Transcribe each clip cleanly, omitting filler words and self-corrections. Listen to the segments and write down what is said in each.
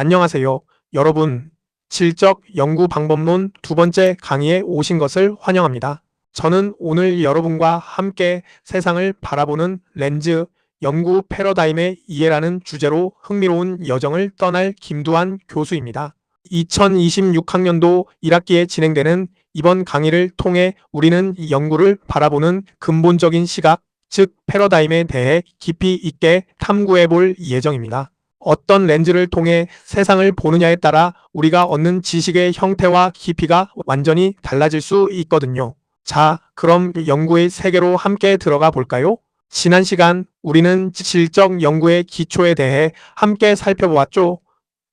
안녕하세요. 여러분, 질적 연구 방법론 두 번째 강의에 오신 것을 환영합니다. 저는 오늘 여러분과 함께 세상을 바라보는 렌즈, 연구 패러다임의 이해라는 주제로 흥미로운 여정을 떠날 김두한 교수입니다. 2026학년도 1학기에 진행되는 이번 강의를 통해 우리는 연구를 바라보는 근본적인 시각, 즉 패러다임에 대해 깊이 있게 탐구해 볼 예정입니다. 어떤 렌즈를 통해 세상을 보느냐에 따라 우리가 얻는 지식의 형태와 깊이가 완전히 달라질 수 있거든요. 자, 그럼 연구의 세계로 함께 들어가 볼까요? 지난 시간 우리는 질적 연구의 기초에 대해 함께 살펴보았죠.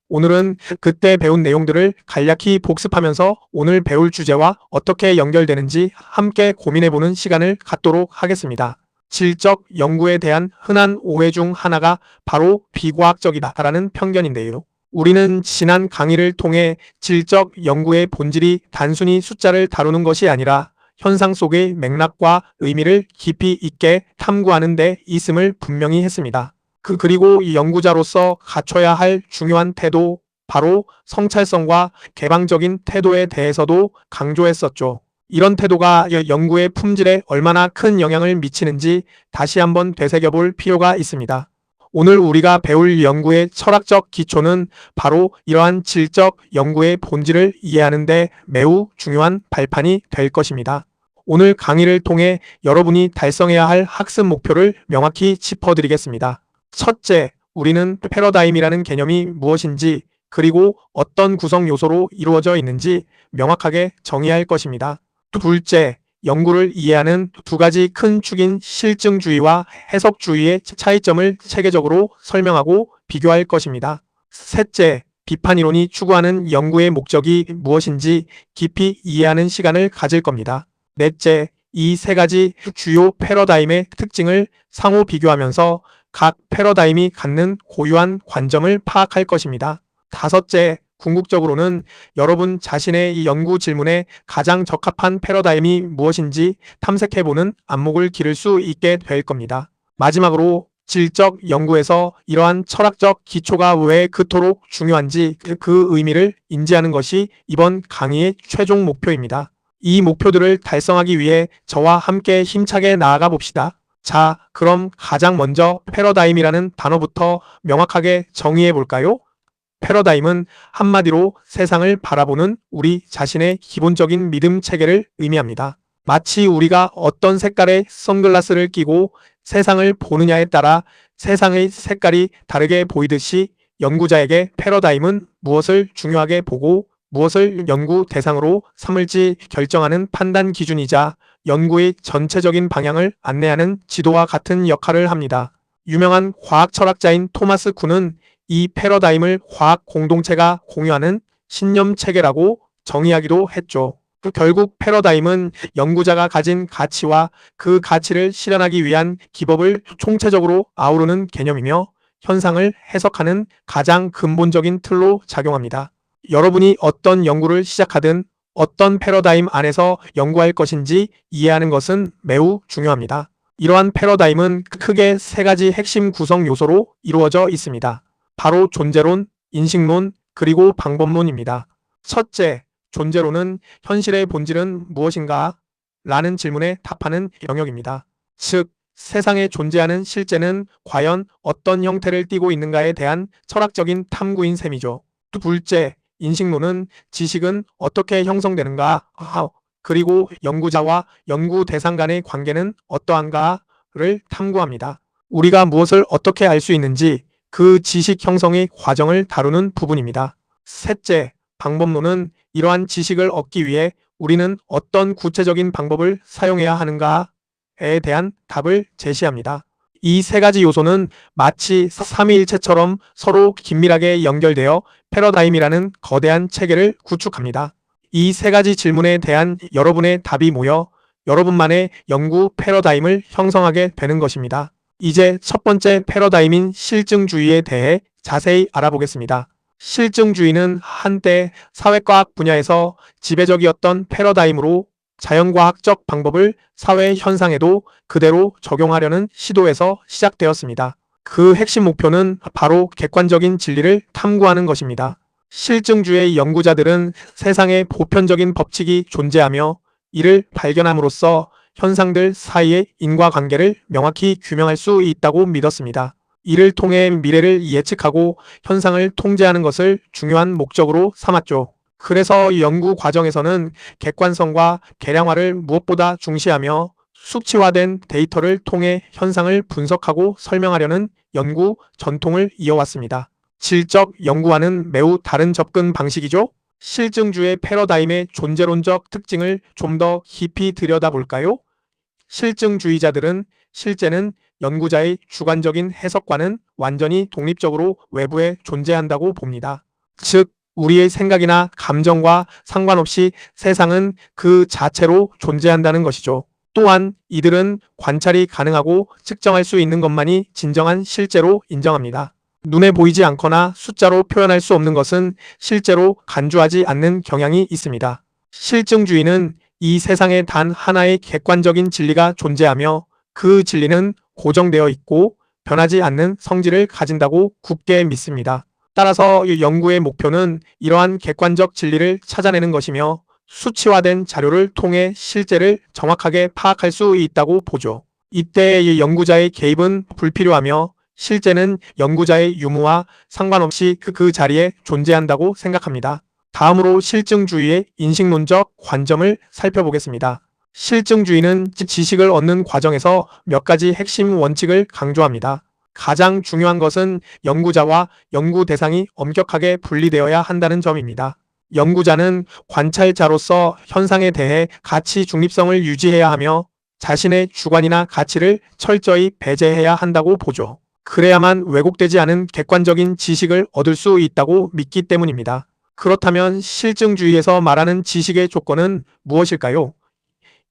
오늘은 그때 배운 내용들을 간략히 복습하면서 오늘 배울 주제와 어떻게 연결되는지 함께 고민해보는 시간을 갖도록 하겠습니다. 질적 연구에 대한 흔한 오해 중 하나가 바로 비과학적이다라는 편견인데요. 우리는 지난 강의를 통해 질적 연구의 본질이 단순히 숫자를 다루는 것이 아니라 현상 속의 맥락과 의미를 깊이 있게 탐구하는 데 있음을 분명히 했습니다. 그리고 이 연구자로서 갖춰야 할 중요한 태도, 바로 성찰성과 개방적인 태도에 대해서도 강조했었죠. 이런 태도가 연구의 품질에 얼마나 큰 영향을 미치는지 다시 한번 되새겨볼 필요가 있습니다. 오늘 우리가 배울 연구의 철학적 기초는 바로 이러한 질적 연구의 본질을 이해하는 데 매우 중요한 발판이 될 것입니다. 오늘 강의를 통해 여러분이 달성해야 할 학습 목표를 명확히 짚어드리겠습니다. 첫째, 우리는 패러다임이라는 개념이 무엇인지 그리고 어떤 구성 요소로 이루어져 있는지 명확하게 정의할 것입니다. 둘째, 연구를 이해하는 두 가지 큰 축인 실증주의와 해석주의의 차이점을 체계적으로 설명하고 비교할 것입니다. 셋째, 비판이론이 추구하는 연구의 목적이 무엇인지 깊이 이해하는 시간을 가질 겁니다. 넷째, 이 세 가지 주요 패러다임의 특징을 상호 비교하면서 각 패러다임이 갖는 고유한 관점을 파악할 것입니다. 다섯째, 궁극적으로는 여러분 자신의 이 연구 질문에 가장 적합한 패러다임이 무엇인지 탐색해보는 안목을 기를 수 있게 될 겁니다. 마지막으로 질적 연구에서 이러한 철학적 기초가 왜 그토록 중요한지 그 의미를 인지하는 것이 이번 강의의 최종 목표입니다. 이 목표들을 달성하기 위해 저와 함께 힘차게 나아가 봅시다. 자, 그럼 가장 먼저 패러다임이라는 단어부터 명확하게 정의해 볼까요? 패러다임은 한마디로 세상을 바라보는 우리 자신의 기본적인 믿음 체계를 의미합니다. 마치 우리가 어떤 색깔의 선글라스를 끼고 세상을 보느냐에 따라 세상의 색깔이 다르게 보이듯이 연구자에게 패러다임은 무엇을 중요하게 보고 무엇을 연구 대상으로 삼을지 결정하는 판단 기준이자 연구의 전체적인 방향을 안내하는 지도와 같은 역할을 합니다. 유명한 과학 철학자인 토마스 쿤은 이 패러다임을 과학 공동체가 공유하는 신념 체계라고 정의하기도 했죠. 결국 패러다임은 연구자가 가진 가치와 그 가치를 실현하기 위한 기법을 총체적으로 아우르는 개념이며 현상을 해석하는 가장 근본적인 틀로 작용합니다. 여러분이 어떤 연구를 시작하든 어떤 패러다임 안에서 연구할 것인지 이해하는 것은 매우 중요합니다. 이러한 패러다임은 크게 세 가지 핵심 구성 요소로 이루어져 있습니다. 바로 존재론, 인식론, 그리고 방법론입니다. 첫째, 존재론은 현실의 본질은 무엇인가? 라는 질문에 답하는 영역입니다. 즉, 세상에 존재하는 실제는 과연 어떤 형태를 띠고 있는가에 대한 철학적인 탐구인 셈이죠. 둘째, 인식론은 지식은 어떻게 형성되는가? 그리고 연구자와 연구 대상 간의 관계는 어떠한가를 탐구합니다. 우리가 무엇을 어떻게 알 수 있는지 그 지식 형성의 과정을 다루는 부분입니다. 셋째, 방법론은 이러한 지식을 얻기 위해 우리는 어떤 구체적인 방법을 사용해야 하는가에 대한 답을 제시합니다. 이 세 가지 요소는 마치 삼위일체처럼 서로 긴밀하게 연결되어 패러다임이라는 거대한 체계를 구축합니다. 이 세 가지 질문에 대한 여러분의 답이 모여 여러분만의 연구 패러다임을 형성하게 되는 것입니다. 이제 첫 번째 패러다임인 실증주의에 대해 자세히 알아보겠습니다. 실증주의는 한때 사회과학 분야에서 지배적이었던 패러다임으로 자연과학적 방법을 사회 현상에도 그대로 적용하려는 시도에서 시작되었습니다. 그 핵심 목표는 바로 객관적인 진리를 탐구하는 것입니다. 실증주의 연구자들은 세상에 보편적인 법칙이 존재하며 이를 발견함으로써 현상들 사이의 인과관계를 명확히 규명할 수 있다고 믿었습니다. 이를 통해 미래를 예측하고 현상을 통제하는 것을 중요한 목적으로 삼았죠. 그래서 연구 과정에서는 객관성과 개량화를 무엇보다 중시하며 수치화된 데이터를 통해 현상을 분석하고 설명하려는 연구 전통을 이어왔습니다. 질적 연구와는 매우 다른 접근 방식이죠. 실증주의 패러다임의 존재론적 특징을 좀 더 깊이 들여다볼까요? 실증주의자들은 실제는 연구자의 주관적인 해석과는 완전히 독립적으로 외부에 존재한다고 봅니다. 즉, 우리의 생각이나 감정과 상관없이 세상은 그 자체로 존재한다는 것이죠. 또한 이들은 관찰이 가능하고 측정할 수 있는 것만이 진정한 실제로 인정합니다. 눈에 보이지 않거나 숫자로 표현할 수 없는 것은 실제로 간주하지 않는 경향이 있습니다. 실증주의는 이 세상에 단 하나의 객관적인 진리가 존재하며 그 진리는 고정되어 있고 변하지 않는 성질을 가진다고 굳게 믿습니다. 따라서 이 연구의 목표는 이러한 객관적 진리를 찾아내는 것이며 수치화된 자료를 통해 실제를 정확하게 파악할 수 있다고 보죠. 이때 연구자의 개입은 불필요하며 실제는 연구자의 유무와 상관없이 그 자리에 존재한다고 생각합니다. 다음으로 실증주의의 인식론적 관점을 살펴보겠습니다. 실증주의는 지식을 얻는 과정에서 몇 가지 핵심 원칙을 강조합니다. 가장 중요한 것은 연구자와 연구 대상이 엄격하게 분리되어야 한다는 점입니다. 연구자는 관찰자로서 현상에 대해 가치 중립성을 유지해야 하며 자신의 주관이나 가치를 철저히 배제해야 한다고 보죠. 그래야만 왜곡되지 않은 객관적인 지식을 얻을 수 있다고 믿기 때문입니다. 그렇다면 실증주의에서 말하는 지식의 조건은 무엇일까요?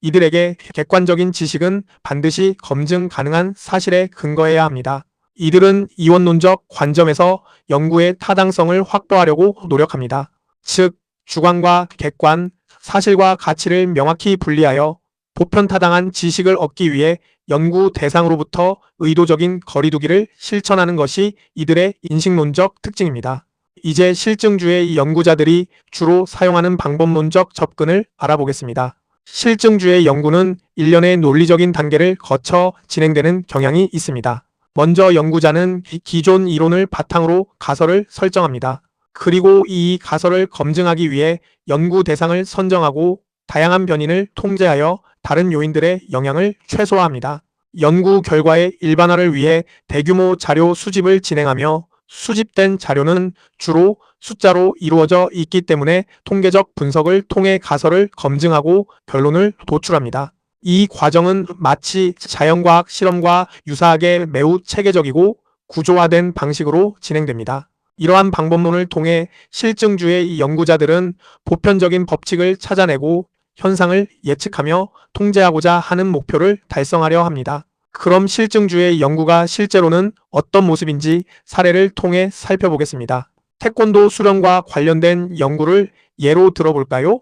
이들에게 객관적인 지식은 반드시 검증 가능한 사실에 근거해야 합니다. 이들은 이원론적 관점에서 연구의 타당성을 확보하려고 노력합니다. 즉, 주관과 객관, 사실과 가치를 명확히 분리하여 보편타당한 지식을 얻기 위해 연구 대상으로부터 의도적인 거리두기를 실천하는 것이 이들의 인식론적 특징입니다. 이제 실증주의 연구자들이 주로 사용하는 방법론적 접근을 알아보겠습니다. 실증주의 연구는 일련의 논리적인 단계를 거쳐 진행되는 경향이 있습니다. 먼저 연구자는 기존 이론을 바탕으로 가설을 설정합니다. 그리고 이 가설을 검증하기 위해 연구 대상을 선정하고 다양한 변인을 통제하여 다른 요인들의 영향을 최소화합니다. 연구 결과의 일반화를 위해 대규모 자료 수집을 진행하며 수집된 자료는 주로 숫자로 이루어져 있기 때문에 통계적 분석을 통해 가설을 검증하고 결론을 도출합니다. 이 과정은 마치 자연과학 실험과 유사하게 매우 체계적이고 구조화된 방식으로 진행됩니다. 이러한 방법론을 통해 실증주의 연구자들은 보편적인 법칙을 찾아내고 현상을 예측하며 통제하고자 하는 목표를 달성하려 합니다. 그럼 실증주의 연구가 실제로는 어떤 모습인지 사례를 통해 살펴보겠습니다. 태권도 수련과 관련된 연구를 예로 들어볼까요?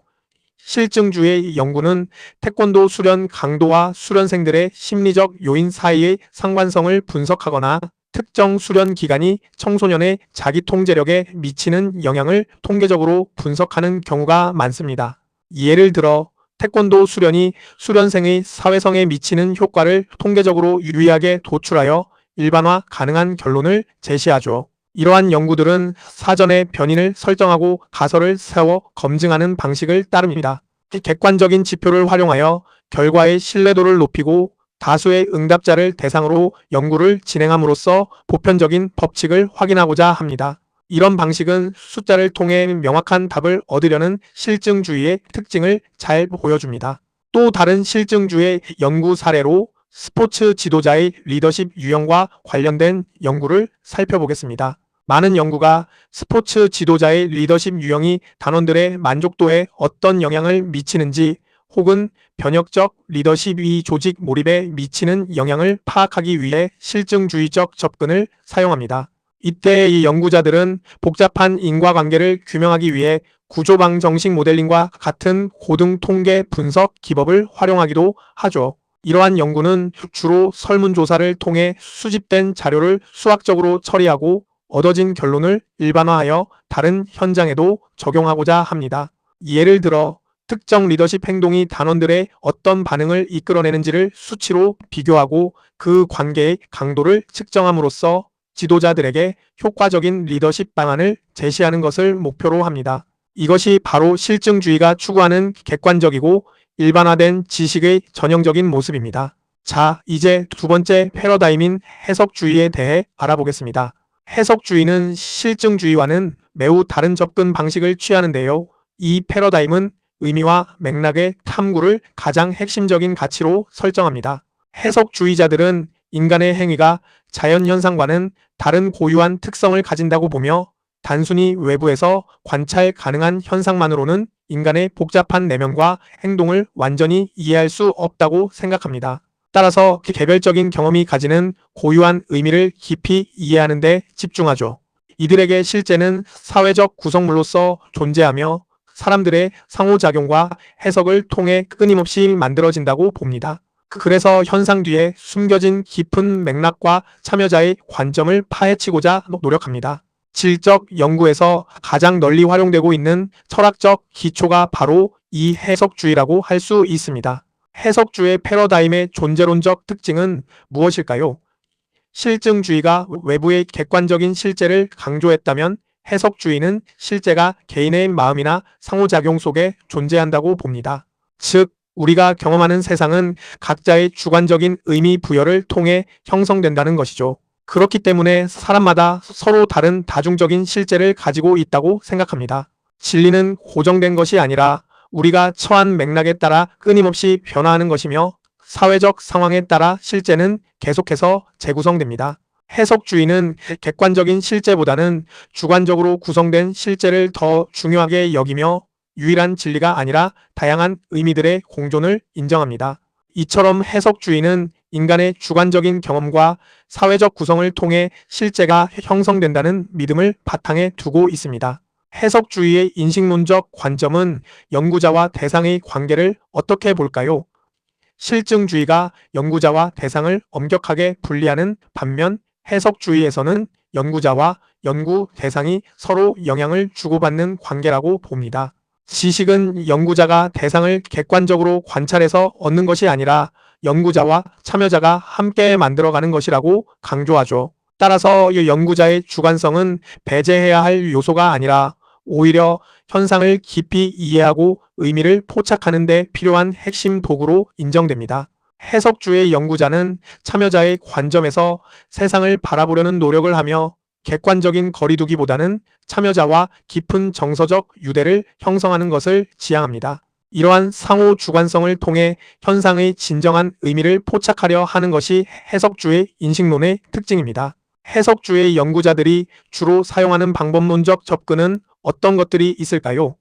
실증주의 연구는 태권도 수련 강도와 수련생들의 심리적 요인 사이의 상관성을 분석하거나 특정 수련 기간이 청소년의 자기 통제력에 미치는 영향을 통계적으로 분석하는 경우가 많습니다. 예를 들어 태권도 수련이 수련생의 사회성에 미치는 효과를 통계적으로 유리하게 도출하여 일반화 가능한 결론을 제시하죠. 이러한 연구들은 사전에 변인을 설정하고 가설을 세워 검증하는 방식을 따릅니다. 객관적인 지표를 활용하여 결과의 신뢰도를 높이고 다수의 응답자를 대상으로 연구를 진행함으로써 보편적인 법칙을 확인하고자 합니다. 이런 방식은 숫자를 통해 명확한 답을 얻으려는 실증주의의 특징을 잘 보여줍니다. 또 다른 실증주의 연구 사례로 스포츠 지도자의 리더십 유형과 관련된 연구를 살펴보겠습니다. 많은 연구가 스포츠 지도자의 리더십 유형이 단원들의 만족도에 어떤 영향을 미치는지 혹은 변혁적 리더십이 조직 몰입에 미치는 영향을 파악하기 위해 실증주의적 접근을 사용합니다. 이때 이 연구자들은 복잡한 인과관계를 규명하기 위해 구조방 정식 모델링과 같은 고등 통계 분석 기법을 활용하기도 하죠. 이러한 연구는 주로 설문조사를 통해 수집된 자료를 수학적으로 처리하고 얻어진 결론을 일반화하여 다른 현장에도 적용하고자 합니다. 예를 들어 특정 리더십 행동이 단원들의 어떤 반응을 이끌어내는지를 수치로 비교하고 그 관계의 강도를 측정함으로써 지도자들에게 효과적인 리더십 방안을 제시하는 것을 목표로 합니다. 이것이 바로 실증주의가 추구하는 객관적이고 일반화된 지식의 전형적인 모습입니다. 자, 이제 두 번째 패러다임인 해석주의에 대해 알아보겠습니다. 해석주의는 실증주의와는 매우 다른 접근 방식을 취하는데요. 이 패러다임은 의미와 맥락의 탐구를 가장 핵심적인 가치로 설정합니다. 해석주의자들은 인간의 행위가 자연현상과는 다른 고유한 특성을 가진다고 보며 단순히 외부에서 관찰 가능한 현상만으로는 인간의 복잡한 내면과 행동을 완전히 이해할 수 없다고 생각합니다. 따라서 개별적인 경험이 가지는 고유한 의미를 깊이 이해하는 데 집중하죠. 이들에게 실제는 사회적 구성물로서 존재하며 사람들의 상호작용과 해석을 통해 끊임없이 만들어진다고 봅니다. 그래서 현상 뒤에 숨겨진 깊은 맥락과 참여자의 관점을 파헤치고자 노력합니다. 질적 연구에서 가장 널리 활용되고 있는 철학적 기초가 바로 이 해석주의라고 할 수 있습니다. 해석주의 패러다임의 존재론적 특징은 무엇일까요? 실증주의가 외부의 객관적인 실제를 강조했다면 해석주의는 실제가 개인의 마음이나 상호작용 속에 존재한다고 봅니다. 즉, 우리가 경험하는 세상은 각자의 주관적인 의미 부여를 통해 형성된다는 것이죠. 그렇기 때문에 사람마다 서로 다른 다중적인 실제를 가지고 있다고 생각합니다. 진리는 고정된 것이 아니라 우리가 처한 맥락에 따라 끊임없이 변화하는 것이며 사회적 상황에 따라 실제는 계속해서 재구성됩니다. 해석주의는 객관적인 실제보다는 주관적으로 구성된 실제를 더 중요하게 여기며 유일한 진리가 아니라 다양한 의미들의 공존을 인정합니다. 이처럼 해석주의는 인간의 주관적인 경험과 사회적 구성을 통해 실제가 형성된다는 믿음을 바탕에 두고 있습니다. 해석주의의 인식론적 관점은 연구자와 대상의 관계를 어떻게 볼까요? 실증주의가 연구자와 대상을 엄격하게 분리하는 반면 해석주의에서는 연구자와 연구 대상이 서로 영향을 주고받는 관계라고 봅니다. 지식은 연구자가 대상을 객관적으로 관찰해서 얻는 것이 아니라 연구자와 참여자가 함께 만들어가는 것이라고 강조하죠. 따라서 연구자의 주관성은 배제해야 할 요소가 아니라 오히려 현상을 깊이 이해하고 의미를 포착하는 데 필요한 핵심 도구로 인정됩니다. 해석주의 연구자는 참여자의 관점에서 세상을 바라보려는 노력을 하며 객관적인 거리두기보다는 참여자와 깊은 정서적 유대를 형성하는 것을 지향합니다. 이러한 상호 주관성을 통해 현상의 진정한 의미를 포착하려 하는 것이 해석주의 인식론의 특징입니다. 해석주의 연구자들이 주로 사용하는 방법론적 접근은 어떤 것들이 있을까요?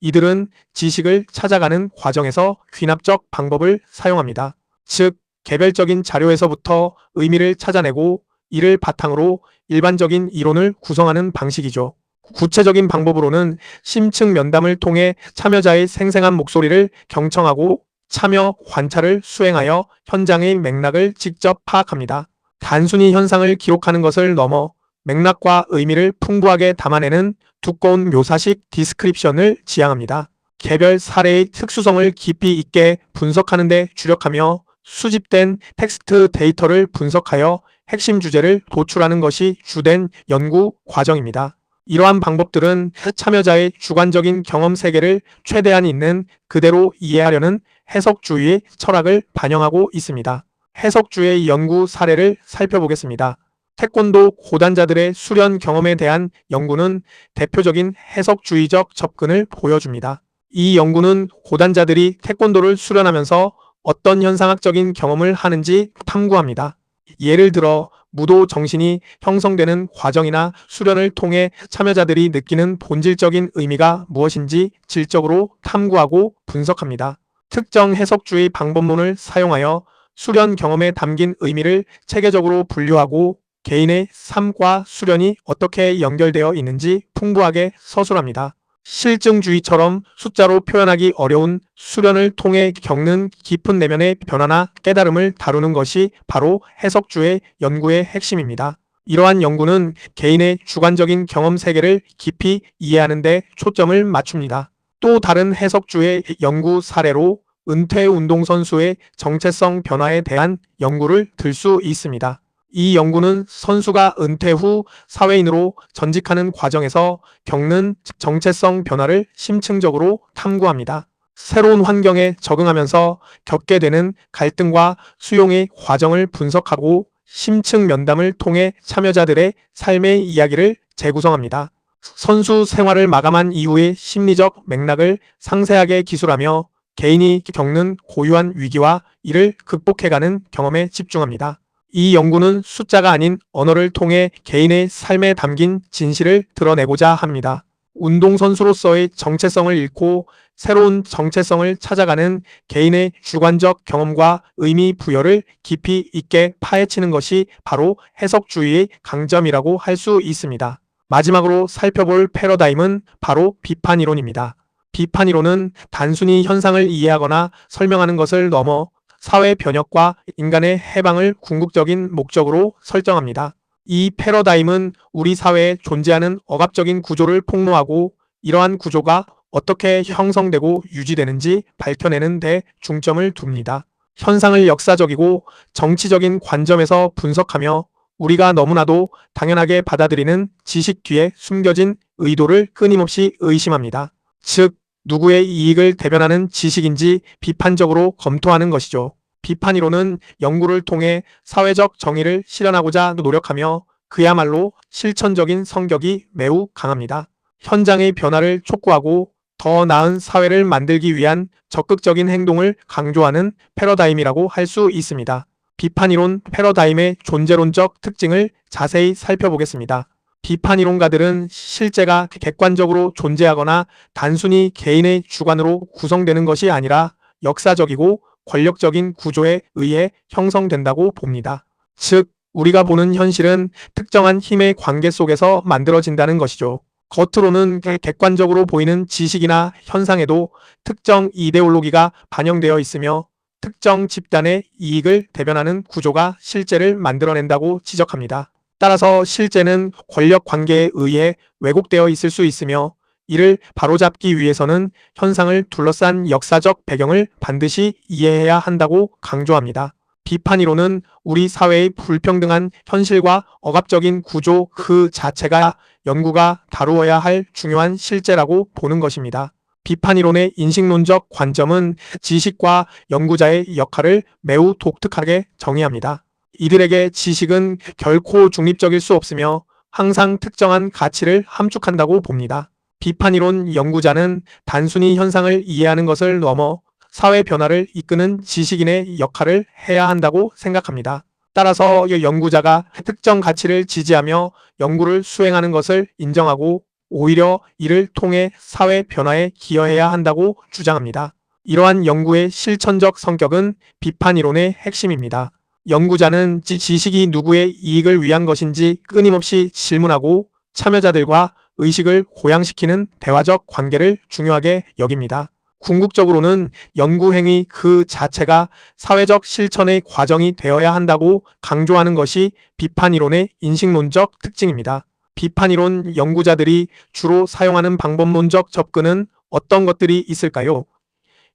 이들은 지식을 찾아가는 과정에서 귀납적 방법을 사용합니다. 즉, 개별적인 자료에서부터 의미를 찾아내고 이를 바탕으로 일반적인 이론을 구성하는 방식이죠. 구체적인 방법으로는 심층 면담을 통해 참여자의 생생한 목소리를 경청하고 참여 관찰을 수행하여 현장의 맥락을 직접 파악합니다. 단순히 현상을 기록하는 것을 넘어 맥락과 의미를 풍부하게 담아내는 두꺼운 묘사식 디스크립션을 지향합니다. 개별 사례의 특수성을 깊이 있게 분석하는 데 주력하며 수집된 텍스트 데이터를 분석하여 핵심 주제를 도출하는 것이 주된 연구 과정입니다. 이러한 방법들은 참여자의 주관적인 경험 세계를 최대한 있는 그대로 이해하려는 해석주의의 철학을 반영하고 있습니다. 해석주의 연구 사례를 살펴보겠습니다. 태권도 고단자들의 수련 경험에 대한 연구는 대표적인 해석주의적 접근을 보여줍니다. 이 연구는 고단자들이 태권도를 수련하면서 어떤 현상학적인 경험을 하는지 탐구합니다. 예를 들어 무도 정신이 형성되는 과정이나 수련을 통해 참여자들이 느끼는 본질적인 의미가 무엇인지 질적으로 탐구하고 분석합니다. 특정 해석주의 방법론을 사용하여 수련 경험에 담긴 의미를 체계적으로 분류하고 개인의 삶과 수련이 어떻게 연결되어 있는지 풍부하게 서술합니다. 실증주의처럼 숫자로 표현하기 어려운 수련을 통해 겪는 깊은 내면의 변화나 깨달음을 다루는 것이 바로 해석주의 연구의 핵심입니다. 이러한 연구는 개인의 주관적인 경험 세계를 깊이 이해하는 데 초점을 맞춥니다. 또 다른 해석주의 연구 사례로 은퇴 운동선수의 정체성 변화에 대한 연구를 들 수 있습니다. 이 연구는 선수가 은퇴 후 사회인으로 전직하는 과정에서 겪는 정체성 변화를 심층적으로 탐구합니다. 새로운 환경에 적응하면서 겪게 되는 갈등과 수용의 과정을 분석하고 심층 면담을 통해 참여자들의 삶의 이야기를 재구성합니다. 선수 생활을 마감한 이후의 심리적 맥락을 상세하게 기술하며 개인이 겪는 고유한 위기와 이를 극복해가는 경험에 집중합니다. 이 연구는 숫자가 아닌 언어를 통해 개인의 삶에 담긴 진실을 드러내고자 합니다. 운동선수로서의 정체성을 잃고 새로운 정체성을 찾아가는 개인의 주관적 경험과 의미 부여를 깊이 있게 파헤치는 것이 바로 해석주의의 강점이라고 할 수 있습니다. 마지막으로 살펴볼 패러다임은 바로 비판이론입니다. 비판이론은 단순히 현상을 이해하거나 설명하는 것을 넘어 사회 변혁과 인간의 해방을 궁극적인 목적으로 설정합니다. 이 패러다임은 우리 사회에 존재하는 억압적인 구조를 폭로하고 이러한 구조가 어떻게 형성되고 유지되는지 밝혀내는 데 중점을 둡니다. 현상을 역사적이고 정치적인 관점에서 분석하며 우리가 너무나도 당연하게 받아들이는 지식 뒤에 숨겨진 의도를 끊임없이 의심합니다. 즉, 누구의 이익을 대변하는 지식인지 비판적으로 검토하는 것이죠. 비판이론은 연구를 통해 사회적 정의를 실현하고자 노력하며 그야말로 실천적인 성격이 매우 강합니다. 현장의 변화를 촉구하고 더 나은 사회를 만들기 위한 적극적인 행동을 강조하는 패러다임이라고 할 수 있습니다. 비판이론 패러다임의 존재론적 특징을 자세히 살펴보겠습니다. 비판이론가들은 실제가 객관적으로 존재하거나 단순히 개인의 주관으로 구성되는 것이 아니라 역사적이고 권력적인 구조에 의해 형성된다고 봅니다. 즉, 우리가 보는 현실은 특정한 힘의 관계 속에서 만들어진다는 것이죠. 겉으로는 객관적으로 보이는 지식이나 현상에도 특정 이데올로기가 반영되어 있으며 특정 집단의 이익을 대변하는 구조가 실제를 만들어낸다고 지적합니다. 따라서 실제는 권력 관계에 의해 왜곡되어 있을 수 있으며 이를 바로잡기 위해서는 현상을 둘러싼 역사적 배경을 반드시 이해해야 한다고 강조합니다. 비판이론은 우리 사회의 불평등한 현실과 억압적인 구조 그 자체가 연구가 다루어야 할 중요한 실제라고 보는 것입니다. 비판이론의 인식론적 관점은 지식과 연구자의 역할을 매우 독특하게 정의합니다. 이들에게 지식은 결코 중립적일 수 없으며 항상 특정한 가치를 함축한다고 봅니다. 비판이론 연구자는 단순히 현상을 이해하는 것을 넘어 사회 변화를 이끄는 지식인의 역할을 해야 한다고 생각합니다. 따라서 연구자가 특정 가치를 지지하며 연구를 수행하는 것을 인정하고 오히려 이를 통해 사회 변화에 기여해야 한다고 주장합니다. 이러한 연구의 실천적 성격은 비판이론의 핵심입니다. 연구자는 지식이 누구의 이익을 위한 것인지 끊임없이 질문하고 참여자들과 의식을 고양시키는 대화적 관계를 중요하게 여깁니다. 궁극적으로는 연구행위 그 자체가 사회적 실천의 과정이 되어야 한다고 강조하는 것이 비판이론의 인식론적 특징입니다. 비판이론 연구자들이 주로 사용하는 방법론적 접근은 어떤 것들이 있을까요?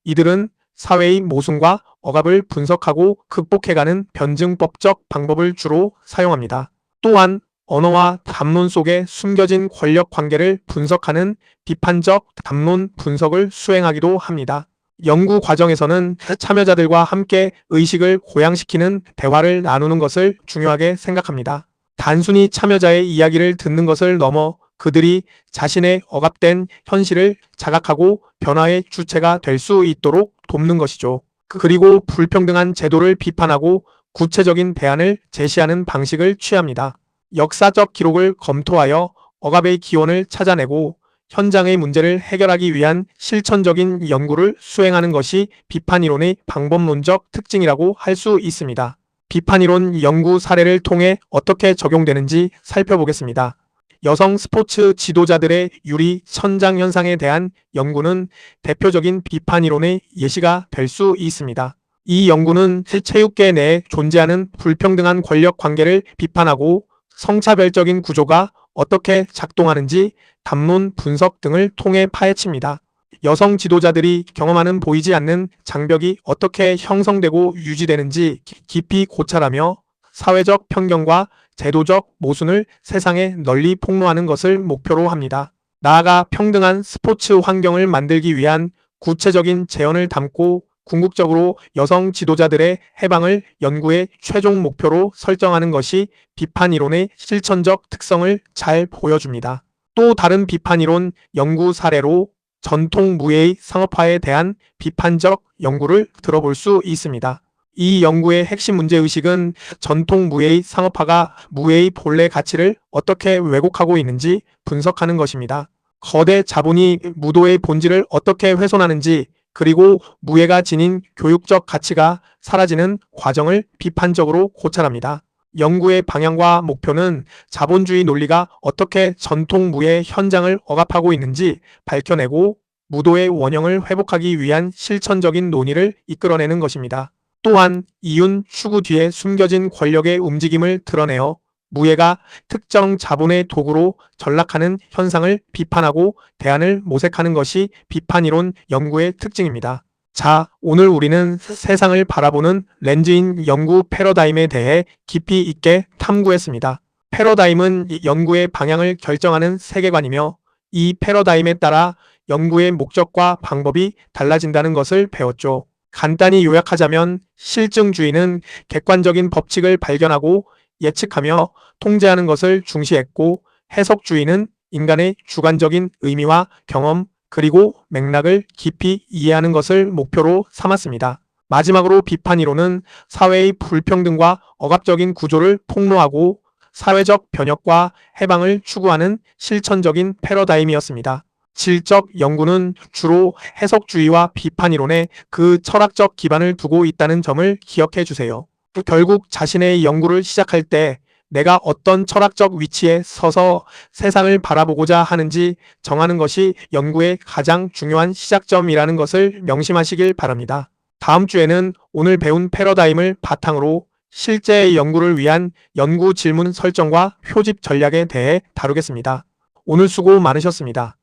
이들은 사회의 모순과 억압을 분석하고 극복해가는 변증법적 방법을 주로 사용합니다. 또한 언어와 담론 속에 숨겨진 권력 관계를 분석하는 비판적 담론 분석을 수행하기도 합니다. 연구 과정에서는 참여자들과 함께 의식을 고양시키는 대화를 나누는 것을 중요하게 생각합니다. 단순히 참여자의 이야기를 듣는 것을 넘어 그들이 자신의 억압된 현실을 자각하고 변화의 주체가 될 수 있도록 돕는 것이죠. 그리고 불평등한 제도를 비판하고 구체적인 대안을 제시하는 방식을 취합니다. 역사적 기록을 검토하여 억압의 기원을 찾아내고 현장의 문제를 해결하기 위한 실천적인 연구를 수행하는 것이 비판이론의 방법론적 특징이라고 할 수 있습니다. 비판이론 연구 사례를 통해 어떻게 적용되는지 살펴보겠습니다. 여성 스포츠 지도자들의 유리 천장 현상에 대한 연구는 대표적인 비판 이론의 예시가 될 수 있습니다. 이 연구는 체육계 내에 존재하는 불평등한 권력 관계를 비판하고 성차별적인 구조가 어떻게 작동하는지 담론 분석 등을 통해 파헤칩니다. 여성 지도자들이 경험하는 보이지 않는 장벽이 어떻게 형성되고 유지되는지 깊이 고찰하며 사회적 편견과 제도적 모순을 세상에 널리 폭로하는 것을 목표로 합니다. 나아가 평등한 스포츠 환경을 만들기 위한 구체적인 제언을 담고 궁극적으로 여성 지도자들의 해방을 연구의 최종 목표로 설정하는 것이 비판 이론의 실천적 특성을 잘 보여줍니다. 또 다른 비판 이론 연구 사례로 전통 무예의 상업화에 대한 비판적 연구를 들어볼 수 있습니다. 이 연구의 핵심 문제의식은 전통 무예의 상업화가 무예의 본래 가치를 어떻게 왜곡하고 있는지 분석하는 것입니다. 거대 자본이 무도의 본질을 어떻게 훼손하는지, 그리고 무예가 지닌 교육적 가치가 사라지는 과정을 비판적으로 고찰합니다. 연구의 방향과 목표는 자본주의 논리가 어떻게 전통 무예 현장을 억압하고 있는지 밝혀내고 무도의 원형을 회복하기 위한 실천적인 논의를 이끌어내는 것입니다. 또한 이윤 추구 뒤에 숨겨진 권력의 움직임을 드러내어 무예가 특정 자본의 도구로 전락하는 현상을 비판하고 대안을 모색하는 것이 비판이론 연구의 특징입니다. 자, 오늘 우리는 세상을 바라보는 렌즈인 연구 패러다임에 대해 깊이 있게 탐구했습니다. 패러다임은 연구의 방향을 결정하는 세계관이며 이 패러다임에 따라 연구의 목적과 방법이 달라진다는 것을 배웠죠. 간단히 요약하자면 실증주의는 객관적인 법칙을 발견하고 예측하며 통제하는 것을 중시했고, 해석주의는 인간의 주관적인 의미와 경험 그리고 맥락을 깊이 이해하는 것을 목표로 삼았습니다. 마지막으로 비판이론은 사회의 불평등과 억압적인 구조를 폭로하고 사회적 변혁과 해방을 추구하는 실천적인 패러다임이었습니다. 질적 연구는 주로 해석주의와 비판이론에 그 철학적 기반을 두고 있다는 점을 기억해 주세요. 결국 자신의 연구를 시작할 때 내가 어떤 철학적 위치에 서서 세상을 바라보고자 하는지 정하는 것이 연구의 가장 중요한 시작점이라는 것을 명심하시길 바랍니다. 다음 주에는 오늘 배운 패러다임을 바탕으로 실제 연구를 위한 연구 질문 설정과 표집 전략에 대해 다루겠습니다. 오늘 수고 많으셨습니다.